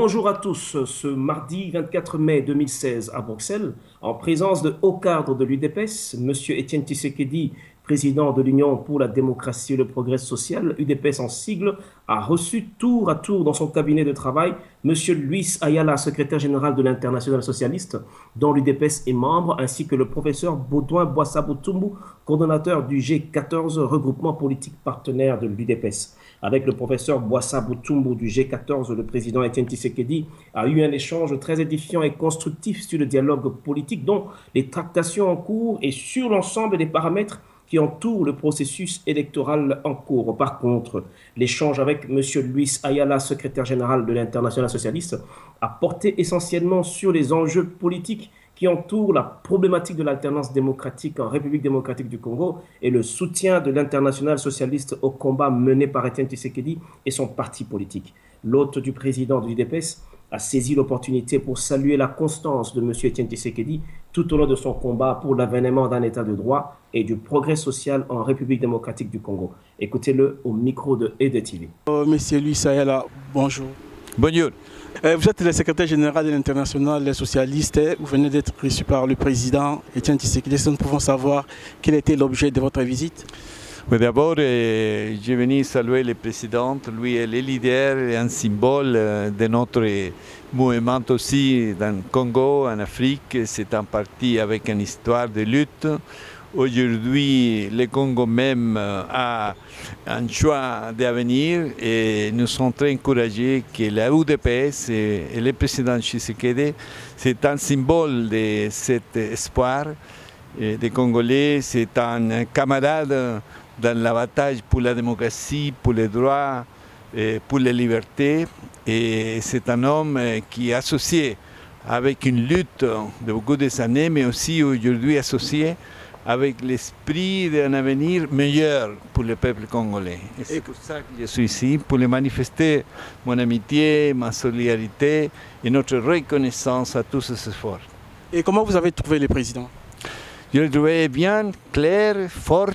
Bonjour à tous. Ce mardi 24 mai 2016 à Bruxelles, en présence de hauts cadres de l'UDPS, M. Étienne Tshisekedi, président de l'Union pour la démocratie et le progrès social, UDPS en sigle, a reçu tour à tour dans son cabinet de travail M. Luis Ayala, secrétaire général de l'Internationale socialiste, dont l'UDPS est membre, ainsi que le professeur Baudouin Boissaboutoumou, coordonnateur du G14, regroupement politique partenaire de l'UDPS. Avec le professeur Boissaboutoumou du G14, le président Étienne Tshisekedi a eu un échange très édifiant et constructif sur le dialogue politique, dont les tractations en cours et sur l'ensemble des paramètres qui entourent le processus électoral en cours. Par contre, l'échange avec M. Luis Ayala, secrétaire général de l'Internationale socialiste, a porté essentiellement sur les enjeux politiques qui entourent la problématique de l'alternance démocratique en République démocratique du Congo et le soutien de l'Internationale socialiste au combat mené par Étienne Tshisekedi et son parti politique. L'hôte du président de l'UDPS a saisi l'opportunité pour saluer la constance de M. Étienne Tshisekedi tout au long de son combat pour l'avènement d'un état de droit et du progrès social en République démocratique du Congo. Écoutez-le au micro de EDTV. Monsieur Luis Ayala, bonjour. Bonjour. Vous êtes le secrétaire général de l'Internationale socialiste. Vous venez d'être reçu par le président Étienne Tshisekedi. Nous pouvons savoir quel était l'objet de votre visite? D'abord, je venu saluer le président. Lui est le leader et un symbole de notre mouvement aussi dans le Congo, en Afrique. C'est un parti avec une histoire de lutte. Aujourd'hui, le Congo même a un choix d'avenir et nous sommes très encouragés que la UDPS et le président Tshisekedi, c'est un symbole de cet espoir des Congolais. C'est un camarade dans la bataille pour la démocratie, pour les droits, pour les libertés. Et c'est un homme qui est associé avec une lutte de beaucoup d'années, mais aussi aujourd'hui associé avec l'esprit d'un avenir meilleur pour le peuple congolais. Et c'est pour ça que je suis ici, pour lui manifester mon amitié, ma solidarité et notre reconnaissance à tous ces efforts. Et comment vous avez trouvé le président? Je le trouvais bien, clair, fort.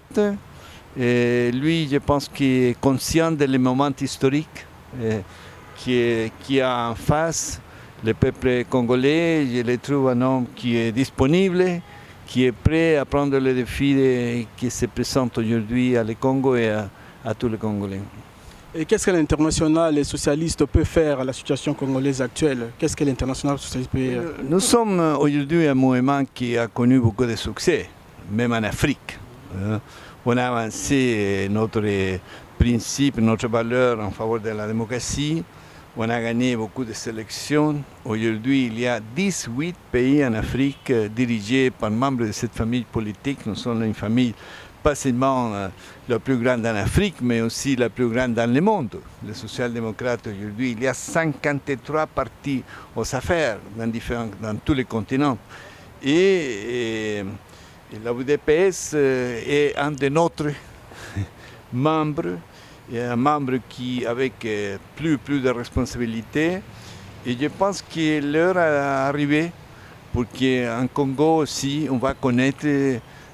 Et lui, je pense qu'il est conscient des moments historiques qui a en face le peuple congolais. Je le trouve un homme qui est disponible, qui est prêt à prendre les défis qui se présentent aujourd'hui à le Congo et à tous les Congolais. Et qu'est-ce que l'Internationale socialiste peut faire à la situation congolaise actuelle? Qu'est-ce que l'Internationale socialiste peut faire? Nous sommes aujourd'hui un mouvement qui a connu beaucoup de succès, même en Afrique. On a avancé notre principe, notre valeur en faveur de la démocratie. On a gagné beaucoup de sélections. Aujourd'hui, il y a 18 pays en Afrique dirigés par membres de cette famille politique. Nous sommes une famille pas seulement la plus grande en Afrique, mais aussi la plus grande dans le monde. Les social-démocrates, aujourd'hui, il y a 53 partis aux affaires dans tous les continents. Et la UDPS est un de nos membres. Il y a un membre qui avec plus de responsabilités. Et je pense que l'heure est arrivée pour qu'en Congo aussi, on va connaître,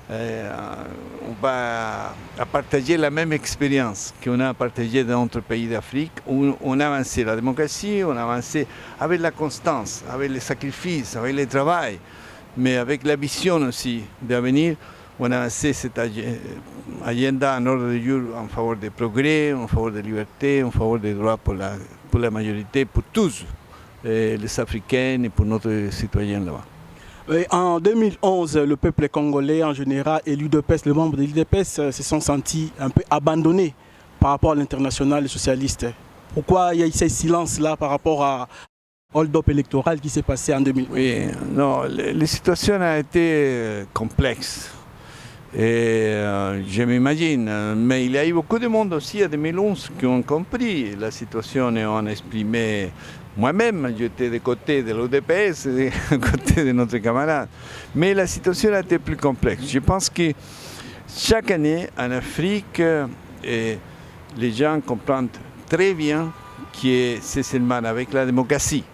on va partager la même expérience qu'on a partagée dans d'autres pays d'Afrique, où on a avancé la démocratie, on a avancé avec la constance, avec le sacrifice, avec le travail, mais avec la vision aussi d'avenir. On a avancé cette agenda en ordre de jour en faveur du progrès, en faveur de la liberté, en faveur des droits pour la majorité, pour tous les Africains et pour notre citoyens là-bas. En 2011, le peuple congolais en général et l'UDPS, les membres de l'UDPS se sont sentis un peu abandonnés par rapport à l'Internationale socialiste. Pourquoi il y a eu ce silence-là par rapport à hold-up électoral qui s'est passé en 2011? Oui, non, la situation a été complexe. Et je m'imagine, mais il y a eu beaucoup de monde aussi en 2011 qui ont compris la situation et ont exprimé. Moi-même, j'étais des côtés de l'UDPS, des côtés de notre camarade. Mais la situation a été plus complexe. Je pense que chaque année en Afrique, les gens comprennent très bien que c'est seulement avec la démocratie,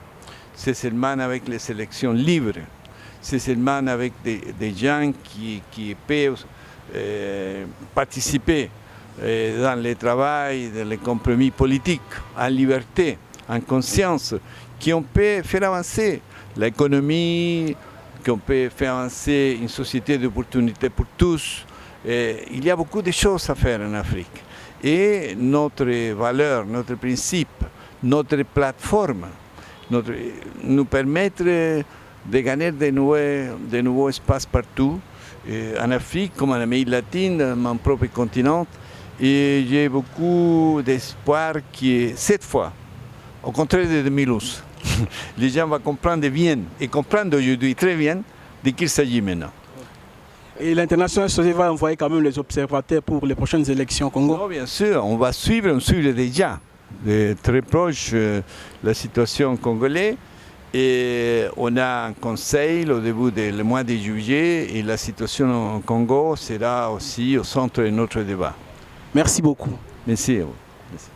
c'est seulement avec les élections libres, c'est seulement avec des gens qui peuvent participer dans le travail, dans les compromis politiques, en liberté, en conscience, qu'on peut faire avancer l'économie, qu'on peut faire avancer une société d'opportunités pour tous. Il y a beaucoup de choses à faire en Afrique. Et notre valeur, notre principe, notre plateforme nous permettre de gagner de nouveaux espaces partout, en Afrique comme en Amérique latine, mon propre continent. Et j'ai beaucoup d'espoir que cette fois, au contraire de 2011, les gens vont comprendre bien et comprendre aujourd'hui très bien de qui il s'agit maintenant. Et l'international va envoyer quand même les observateurs pour les prochaines élections au Congo? Non, bien sûr, on suit déjà de très proche la situation congolaise. Et on a un conseil au début du mois de juillet et la situation au Congo sera aussi au centre de notre débat. Merci beaucoup. Merci à vous. Merci.